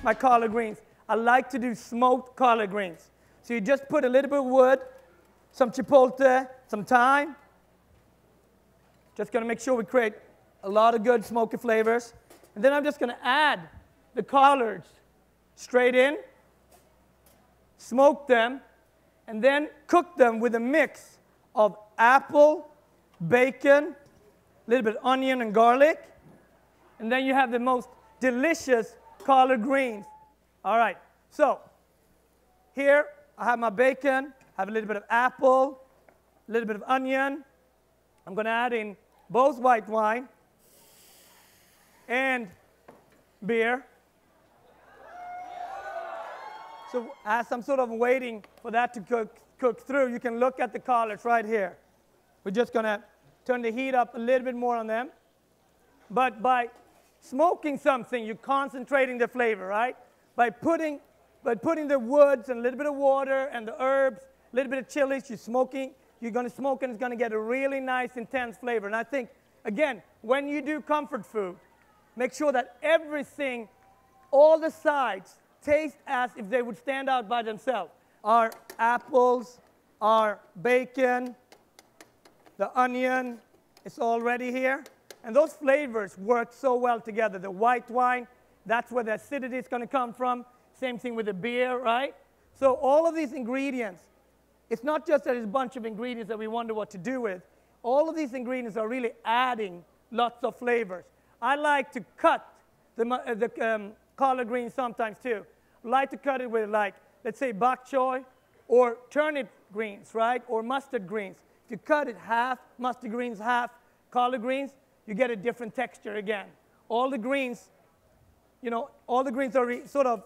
my collard greens. I like to do smoked collard greens. So you just put a little bit of wood, some chipotle, some thyme. Just going to make sure we create a lot of good smoky flavors. And then I'm just going to add the collards straight in, smoke them, and then cook them with a mix of apple, bacon, a little bit of onion and garlic. And then you have the most delicious collard greens. All right, so here I have my bacon, I have a little bit of apple, a little bit of onion. I'm going to add in both white wine and beer. So as I'm sort of waiting for that to cook through, you can look at the collards right here. We're just going to turn the heat up a little bit more on them. But by smoking something, you're concentrating the flavor, right? By putting the woods and a little bit of water and the herbs, a little bit of chilies, you're going to smoke and it's going to get a really nice, intense flavor. And I think, again, when you do comfort food, make sure that everything, all the sides, taste as if they would stand out by themselves. Our apples, our bacon, the onion, it's already here. And those flavors work so well together. The white wine, that's where the acidity is going to come from. Same thing with the beer, right? So all of these ingredients, it's not just that it's a bunch of ingredients that we wonder what to do with. All of these ingredients are really adding lots of flavors. I like to cut the collard greens sometimes too. I like to cut it with, like, let's say bok choy or turnip greens, right? Or mustard greens. If you cut it half mustard greens, half collard greens, you get a different texture again. All the greens, all the greens are sort of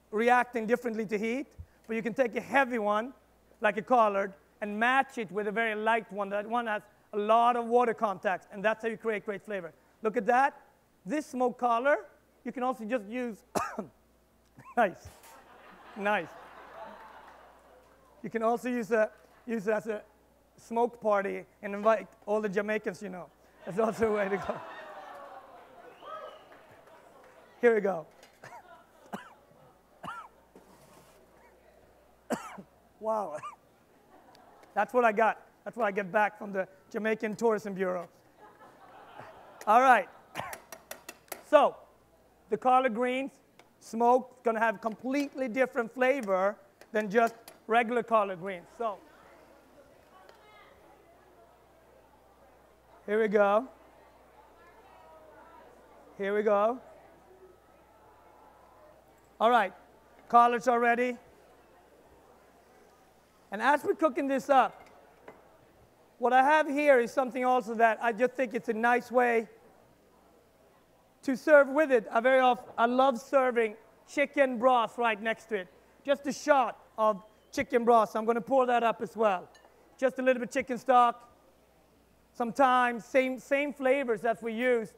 reacting differently to heat, but you can take a heavy one, like a collard, and match it with a very light one. That one has a lot of water contact, and that's how you create great flavor. Look at that. This smoked collard, you can also just use, nice. You can also use it as a smoke party and invite all the Jamaicans you know. That's also a way to go. Here we go. Wow. That's what I got. That's what I get back from the Jamaican Tourism Bureau. All right. So, the collard greens, smoked, going to have completely different flavor than just regular collard greens. So, here we go. Here we go. All right, collards are ready. And as we're cooking this up, what I have here is something also that I just think it's a nice way to serve with it. I love serving chicken broth right next to it. Just a shot of chicken broth. So I'm going to pour that up as well. Just a little bit chicken stock, some thyme, same flavors that we used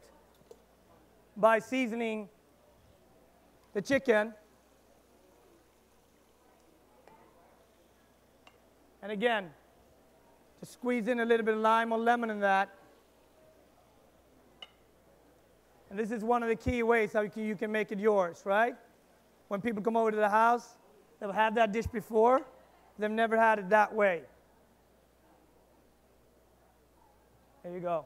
by seasoning the chicken. And again, just squeeze in a little bit of lime or lemon in that. And this is one of the key ways how you can make it yours, right? When people come over to the house, they've had that dish before. They've never had it that way. There you go.